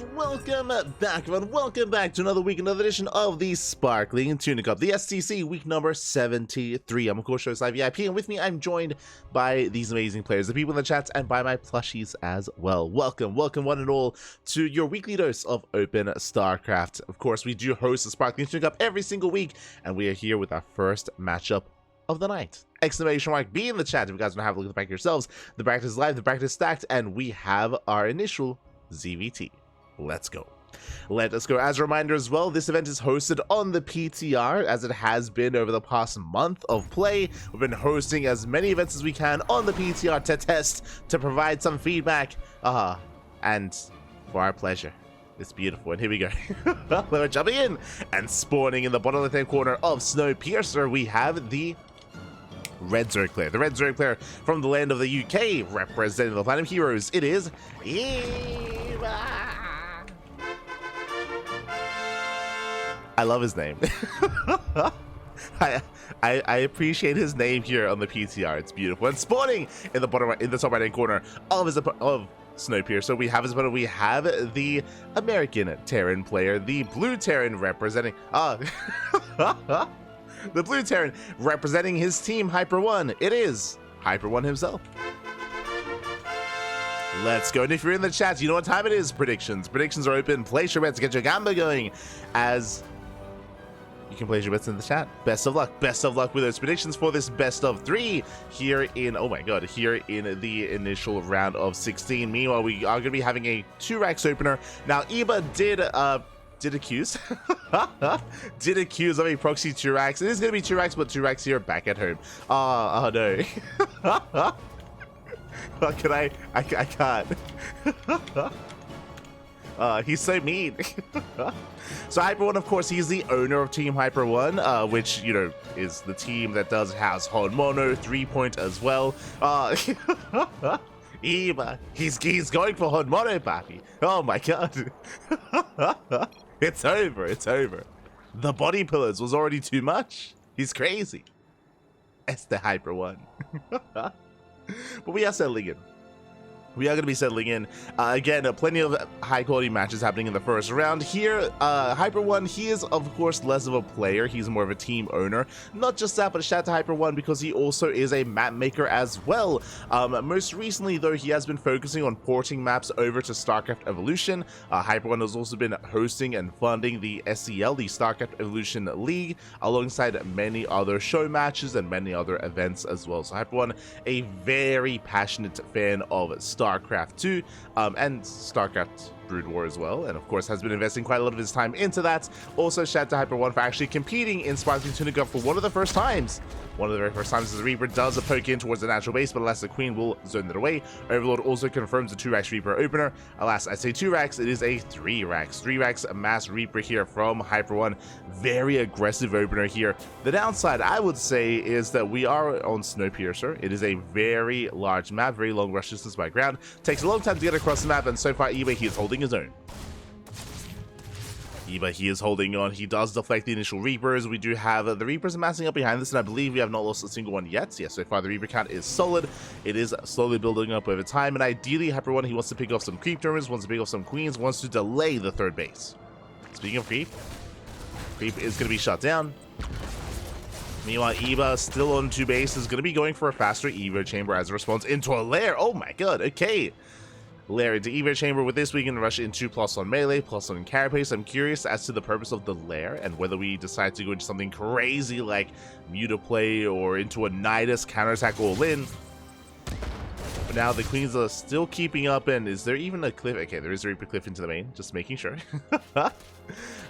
and welcome back, everyone. Welcome back to another week, another edition of the Sparkling Tuna Cup, the STC week number 73. I'm of course ZvT, and with me I'm joined by these amazing players, the people in the chat, and by my plushies as well. Welcome one and all to your weekly dose of open StarCraft. Of course, we do host the Sparkling Tuna Cup every single week, and we are here with our first matchup of the night. Exclamation mark be in the chat if you guys want to have a look at the bracket yourselves. The bracket is live, the bracket is stacked, and we have our initial ZvT. Let's go. Let us go. As a reminder as well, this event is hosted on the PTR, as it has been over the past month of play. We've been hosting as many events as we can on the PTR to test, to provide some feedback, and for our pleasure. It's beautiful, and here we go. We're jumping in, and spawning in the bottom left-hand corner of Snowpiercer, we have the Red Zerg player. The Red Zerg player from the land of the UK, representing the Platinum Heroes. It is Eva. I love his name. I appreciate his name here on the PTR. It's beautiful. And spawning in the bottom right, in the top right-hand corner of Snowpiercer, we have his opponent. We have the American Terran player, the Blue Terran representing the Blue Terran representing his team HyperONE. It is HyperONE himself. Let's go. And if you're in the chat, you know what time it is. Predictions are open. Place your bets, get your gamba going, as you can place your bets in the chat. Best of luck with those predictions for this best of 3 here in, oh my god, here in the initial round of 16. Meanwhile, we are going to be having a 2-Rax opener. Now, Eba did accuse of a proxy 2-Rax. It is going to be 2-Rax, but 2-Rax here back at home. Oh no. What can I can't. He's so mean. So HyperONE, of course, he's the owner of Team HyperONE, which, you know, is the team that does house Hon Mono 3-point as well. Eba, he's going for Hon Mono, papi. Oh my god. It's over. The body pillars was already too much. He's crazy. It's the HyperONE. But we are settling in. We are going to be settling in. Again, plenty of high-quality matches happening in the first round. Here, HyperONE, he is, of course, less of a player. He's more of a team owner. Not just that, but a shout out to HyperONE because he also is a map maker as well. Most recently, though, he has been focusing on porting maps over to StarCraft Evolution. HyperONE has also been hosting and funding the SEL, the StarCraft Evolution League, alongside many other show matches and many other events as well. So HyperONE, a very passionate fan of StarCraft 2 and StarCraft Brood War as well, and of course has been investing quite a lot of his time into that. Also, shout out to HyperONE for actually competing in Sparkling Tuna Cup for one of the very first times as the Reaper does a poke in towards the natural base, but alas, the Queen will zone it away. Overlord also confirms the 2-Rax Reaper opener. Alas, I say 2-Rax, it is a 3-Rax. 3-Rax Mass Reaper here from HyperONE. Very aggressive opener here. The downside, I would say, is that we are on Snowpiercer. It is a very large map, very long rush distance by ground. Takes a long time to get across the map, and so far, Eba, he is holding his own. Eba, he is holding on. He does deflect the initial Reapers. We do have the Reapers amassing up behind this, and I believe we have not lost a single one yet. Yeah, so far the Reaper count is solid. It is slowly building up over time, and ideally HyperONE, he wants to pick off some creep terminals, wants to pick off some queens, wants to delay the third base. Speaking of creep is going to be shut down. Meanwhile, Eba, still on 2 base, is going to be going for a faster Evo Chamber as a response into a lair. Oh my god, okay. Lair into Evo Chamber with this. We can rush into plus on melee, plus on carapace. I'm curious as to the purpose of the lair and whether we decide to go into something crazy like Mutaplay or into a Nidus counterattack all in. But now the Queens are still keeping up, and is there even a cliff? Okay, there is a Reaper cliff into the main, just making sure.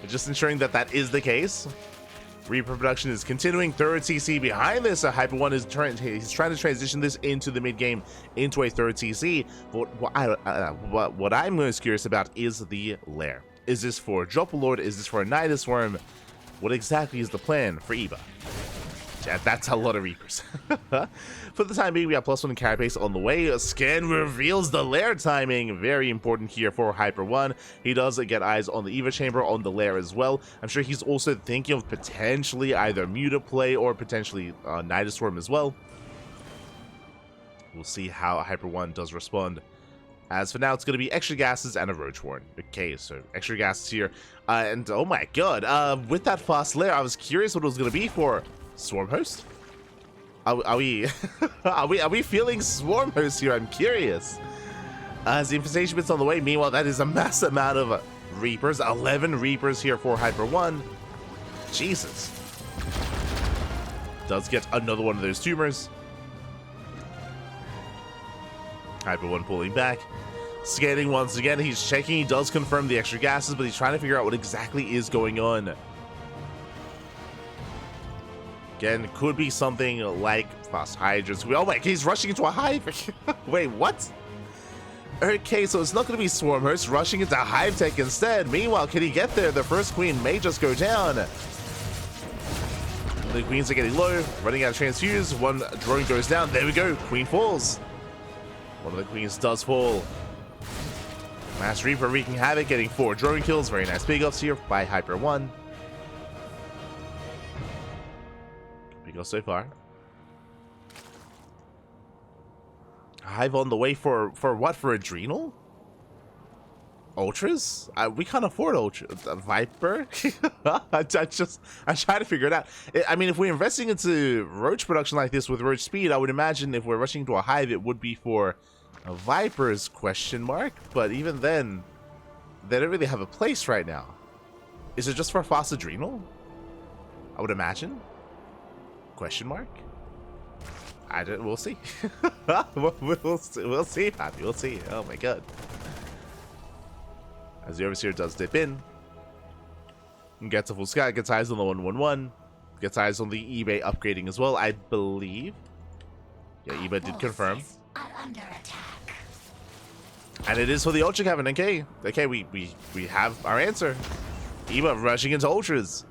Just ensuring that that is the case. Reaper production is continuing. Third CC behind this. HyperONE is trying to transition this into the mid game, into a third CC. But what I'm most curious about is the lair. Is this for Drop Lord? Is this for a Nidus Worm? What exactly is the plan for Eba? Yeah, that's a lot of Reapers. For the time being, we have +1 carapace on the way. A scan reveals the lair timing. Very important here for HyperONE. He does get eyes on the Eva Chamber, on the lair as well. I'm sure he's also thinking of potentially either Mutaplay or potentially Nidus Worm as well. We'll see how HyperONE does respond As for now, it's going to be extra gases and a roach warren. Okay, so extra gases here. And oh my god, with that fast layer, I was curious what it was going to be for Swarm Host. Are we are we feeling Swarm Host here? I'm curious. As the infestation bit's on the way, meanwhile, that is a massive amount of Reapers. 11 Reapers here for HyperONE. Jesus. Does get another one of those tumors. HyperONE pulling back. Scanning once again. He's checking. He does confirm the extra gases, but he's trying to figure out what exactly is going on. Again, could be something like fast hydras. Oh my, he's rushing into a hive. Wait, what? Okay, so it's not going to be Swarm Host rushing into Hive Tech instead. Meanwhile, can he get there? The first queen may just go down. The queens are getting low, running out of transfuse. One drone goes down. There we go. Queen falls. One of the queens does fall. Mass Reaper wreaking havoc, getting 4 drone kills. Very nice big ups here by HyperONE. Big ups so far. Hive on the way for what? For Adrenal? Ultras? We can't afford Ultra. Viper? I'm trying to figure it out. I mean, if we're investing into Roach production like this with Roach speed, I would imagine if we're rushing to a Hive, it would be for Vipers, question mark. But even then, they don't really have a place right now. Is it just for fast Adrenal? I would imagine. Question mark? We'll see. we'll see, Pappy. We'll see. Oh my god. As the Overseer does dip in. Gets a full scat, gets eyes on the 111. Gets eyes on the eBay upgrading as well, I believe. Yeah, eBay did confirm. And it is for the Ultra Cavern, okay. Okay, we have our answer. eBay rushing into Ultras.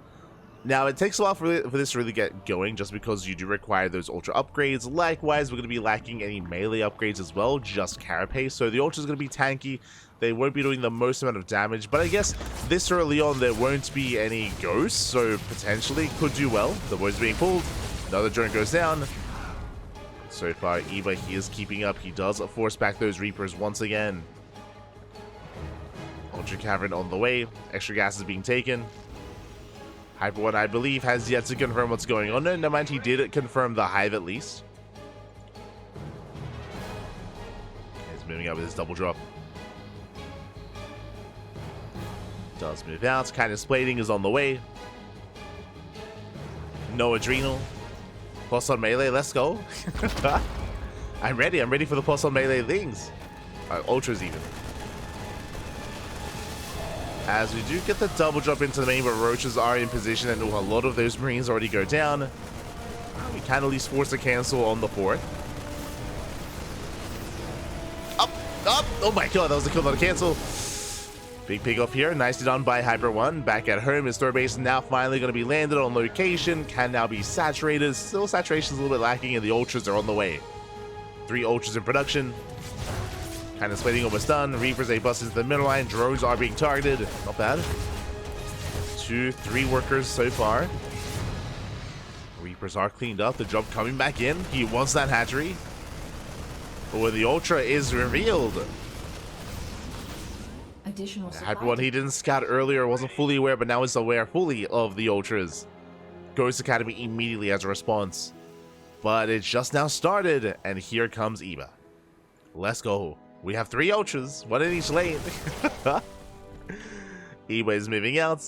Now, it takes a while for this to really get going, just because you do require those Ultra upgrades. Likewise, we're going to be lacking any melee upgrades as well, just Carapace. So the Ultra is going to be tanky. They won't be doing the most amount of damage. But I guess this early on, there won't be any ghosts, so potentially could do well. The boy's being pulled. Another drone goes down. So far, Eva, he is keeping up. He does force back those Reapers once again. Ultra Cavern on the way. Extra gas is being taken. HyperONE, I believe, has yet to confirm what's going on. No, never mind, he did confirm the Hive at least. He's moving out with his double drop. Does move out. Kind of splating is on the way. No Adrenal. Plus on melee, let's go. I'm ready for the plus on melee things. Ultras even. As we do get the double drop into the main, but Roaches are in position, and a lot of those Marines already go down. We can at least force a cancel on the 4th. Up! Oh my god, that was a kill, not a cancel. Big pick off here, nicely done by HyperONE. Back at home, his store base now finally going to be landed on location, can now be saturated. Still, saturation is a little bit lacking, and the Ultras are on the way. 3 Ultras in production. Kind of splitting almost done. Reapers, they bust into the middle line. Drones are being targeted. Not bad. 2, 3 workers so far. Reapers are cleaned up. The job coming back in. He wants that hatchery. But when the Ultra is revealed. Additional HyperONE, he didn't scout earlier, wasn't fully aware, but now is aware fully of the Ultras. Ghost Academy immediately as a response. But it's just now started, and here comes Eva. Let's go. We have 3 Ultras, 1 in each lane. Eva is moving out.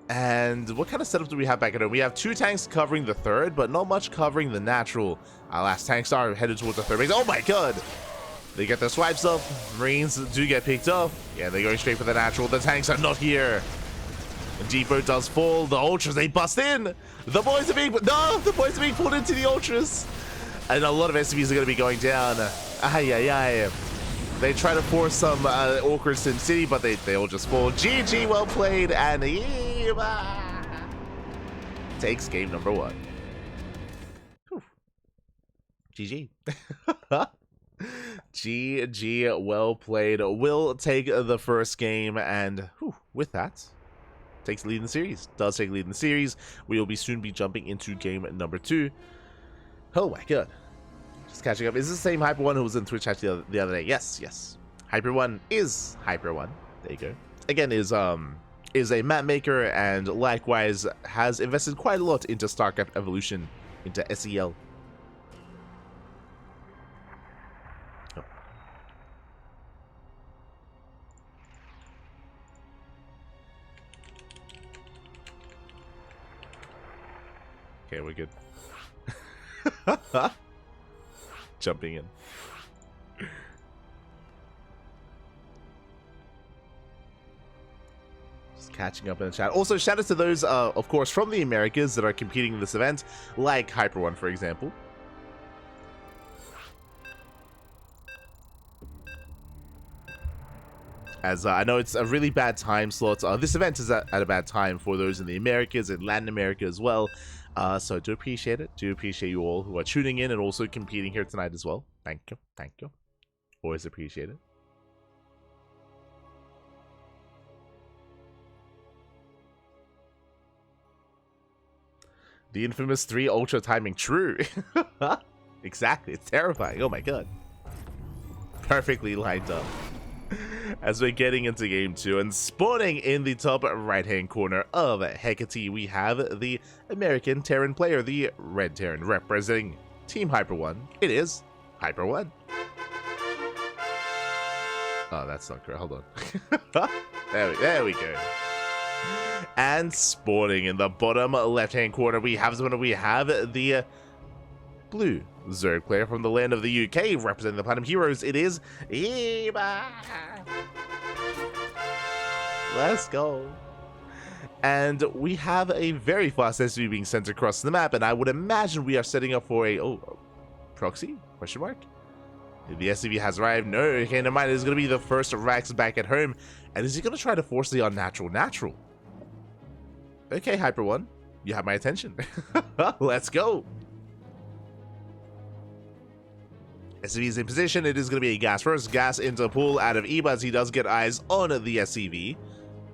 And what kind of setup do we have back at home? We have 2 tanks covering the 3rd, but not much covering the natural. Our last tanks are headed towards the 3rd base. Oh my god! They get their swipes up. Marines do get picked up. Yeah, they're going straight for the natural. The tanks are not here. Depot does fall. The Ultras, they bust in. The boys are being... No! The boys are being pulled into the Ultras. And a lot of SCVs are going to be going down. Ay. They try to force some awkward Sim City, but they all just fall. GG, well played. And Eva takes game number 1. Whew. GG. GG, well played. Will take the first game, and with that, takes the lead in the series. Does take the lead in the series. We will soon be jumping into game number 2. Oh my god. Just catching up. Is this the same HyperONE who was in Twitch chat the other day? Yes, yes. HyperONE is HyperONE. There you go. Again, is a map maker and likewise has invested quite a lot into StarCraft Evolution, into SEL. Oh. Okay, we're good. Jumping in. Just catching up in the chat. Also, shout out to those, of course, from the Americas that are competing in this event, like HyperONE, for example. As I know it's a really bad time slot. This event is at a bad time for those in the Americas and Latin America as well. So I do appreciate it. Do appreciate you all who are tuning in and also competing here tonight as well. Thank you. Thank you. Always appreciate it. The infamous 3 ultra timing. True. Exactly. It's terrifying. Oh my god. Perfectly lined up. As we're getting into game 2 and spawning in the top right hand corner of Hecate, we have the American Terran player, the Red Terran, representing Team HyperONE. It is HyperONE. Oh, that's not correct. Hold on. there we go. And spawning in the bottom left hand corner, we have the blue Zerg player from the land of the UK, representing the Platinum Heroes. It is Eba. Let's go. And we have a very fast SUV being sent across the map, and I would imagine we are setting up for a proxy? Question mark? The SUV has arrived. No, okay, never mind. It is going to be the first Rax back at home, and is he going to try to force the unnatural natural? Okay, HyperONE, you have my attention. Let's go. SCV is in position. It is going to be a gas first. Gas into pool out of Eba as he does get eyes on the SCV.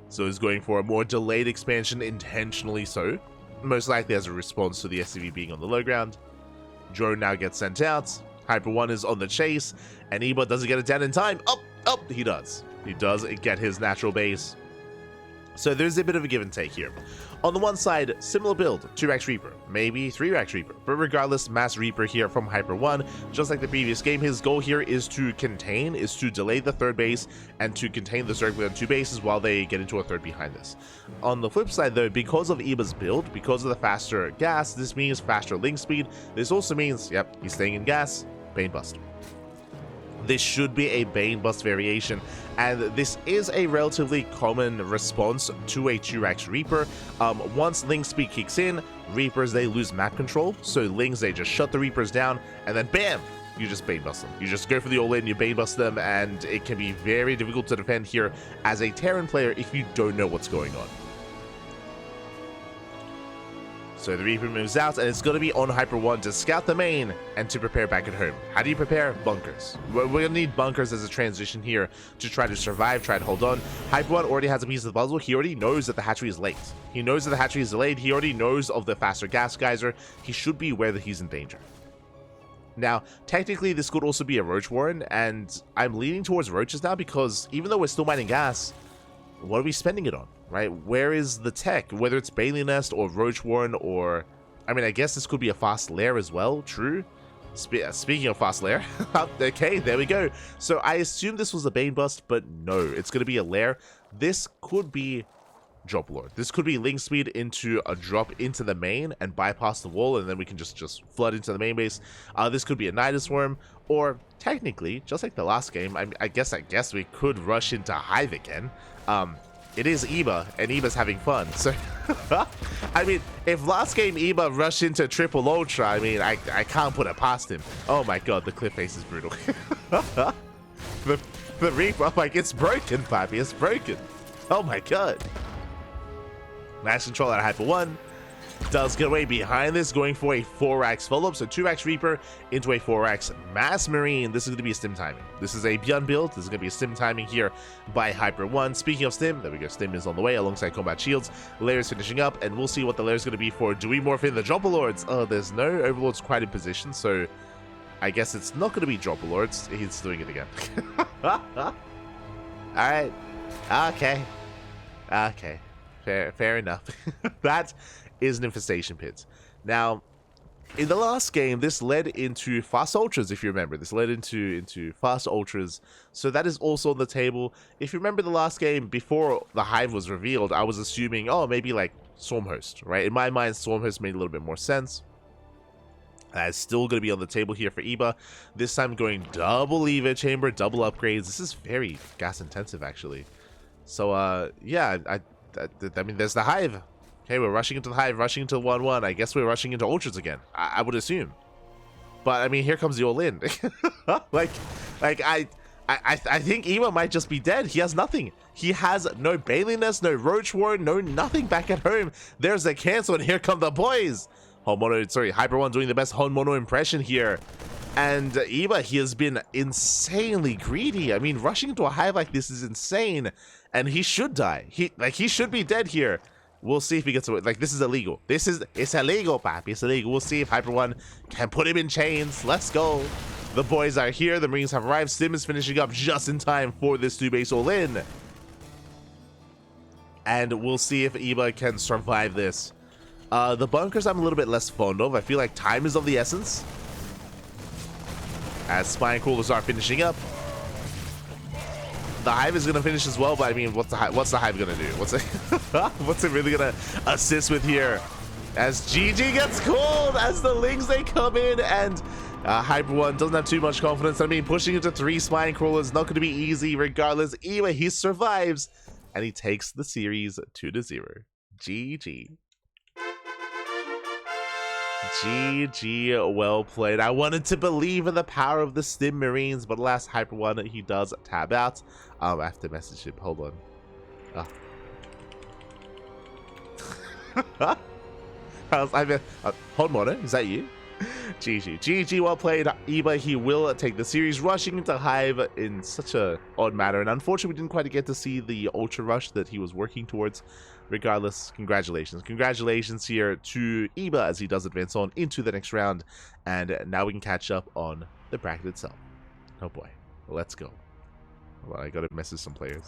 So he's going for a more delayed expansion, intentionally so. Most likely as a response to the SCV being on the low ground. Drone now gets sent out. HyperONE is on the chase. And Eba doesn't get it down in time. Up, he does. He does get his natural base. So there's a bit of a give and take here. On the one side, similar build, 2-Rax Reaper, maybe 3-Rax Reaper, but regardless, Mass Reaper here from HyperONE. Just like the previous game, his goal here is to delay the third base and to contain the Zerg on 2 bases while they get into a third behind this. On the flip side though, because of Eba's build, because of the faster gas, this means faster link speed. This also means, yep, he's staying in gas, Bane Bust. This should be a Bane Bust variation, and this is a relatively common response to a 2-Rax Reaper. Once Link Speed kicks in, Reapers, they lose map control, so Lings, they just shut the Reapers down, and then BAM! You just Bane Bust them. You just go for the all-in, you Bane Bust them, and it can be very difficult to defend here as a Terran player if you don't know what's going on. So the Reaper moves out, and it's going to be on HyperONE to scout the main and to prepare back at home. How do you prepare? Bunkers. We're going to need bunkers as a transition here to try to survive, try to hold on. HyperONE already has a piece of the puzzle. He already knows that the hatchery is late. He knows that the hatchery is delayed. He already knows of the faster gas geyser. He should be aware that he's in danger. Now, technically, this could also be a Roach Warren, and I'm leaning towards Roaches now because even though we're still mining gas, what are we spending it on? Right? Where is the tech? Whether it's Bailey Nest or Roach Warren or... I mean, I guess this could be a fast lair as well. True. Speaking of fast lair. Okay, there we go. So I assume this was a Bane Bust, but no. It's going to be a lair. This could be Drop Lord. This could be Link Speed into a drop into the main and bypass the wall, and then we can just flood into the main base. This could be a Nidus Worm, or technically, just like the last game, I guess we could rush into Hive again. It is Eba, and Eba's having fun. So, I mean, if last game Eba rushed into Triple Ultra, I mean, I can't put it past him. Oh my god, the cliff face is brutal. the Reaper, like, it's broken, Pappy, it's broken. Oh my god. Max control out of HyperONE. Does get away behind this, going for a 4-Rax follow-up. So 2-Rax Reaper into a 4-Rax Mass Marine. This is going to be a stim timing. This is a Beyond build. This is going to be a stim timing here by HyperONE. Speaking of stim, there we go. Stim is on the way alongside Combat Shields. Lair is finishing up, and we'll see what the lair is going to be for. Do we morph in the Jumper Lords? Oh, there's no Overlords quite in position, so I guess it's not going to be Dropper Lord. He's doing it again. Alright. Okay. Okay. Fair enough. That is an Infestation Pit. Now, in the last game, this led into Fast Ultras, if you remember. This led into Fast Ultras. So that is also on the table. If you remember the last game, before the Hive was revealed, I was assuming, oh, maybe like Stormhost, right? In my mind, Stormhost made a little bit more sense. That's still going to be on the table here for Eba. This time going double Lever Chamber, double upgrades. This is very gas intensive, actually. So, yeah, I mean, there's the Hive. Okay, we're rushing into the Hive, rushing into 1-1. I guess we're rushing into Ultras again. I would assume. But, I mean, here comes the all-in. like, I think Ema might just be dead. He has nothing. He has no Bailiness, no Roach War, no nothing back at home. There's a cancel, and here come the boys. HyperONE doing the best Honmono impression here. And Eba, he has been insanely greedy. I mean, rushing into a Hive like this is insane. And he should die. He should be dead here. We'll see if he gets away. Like, this is illegal. It's illegal, papi. It's illegal. We'll see if HyperONE can put him in chains. Let's go. The boys are here. The Marines have arrived. Stim is finishing up just in time for this 2-base all-in. And we'll see if Eba can survive this. The bunkers I'm a little bit less fond of. I feel like time is of the essence. As Spine Crawlers are finishing up. The Hive is gonna finish as well, but I mean, what's the Hive gonna do? What's it really gonna assist with here? As GG gets called, as the Lings they come in, and HyperONE doesn't have too much confidence. I mean, pushing into 3 Spine Crawlers not gonna be easy. Regardless, anyway, he survives, and he takes the series 2-0. GG. GG, well played. I wanted to believe in the power of the Stim Marines, but alas, HyperONE, he does tab out. I have to message him. Hold on. Honmono, is that you? GG, well played. Eba, he will take the series, rushing into Hive in such a odd manner, and unfortunately we didn't quite get to see the ultra rush that he was working towards. Regardless, congratulations here to Eba as he does advance on into the next round, and now we can catch up on the bracket itself. Oh boy, let's go. Well, I gotta message some players.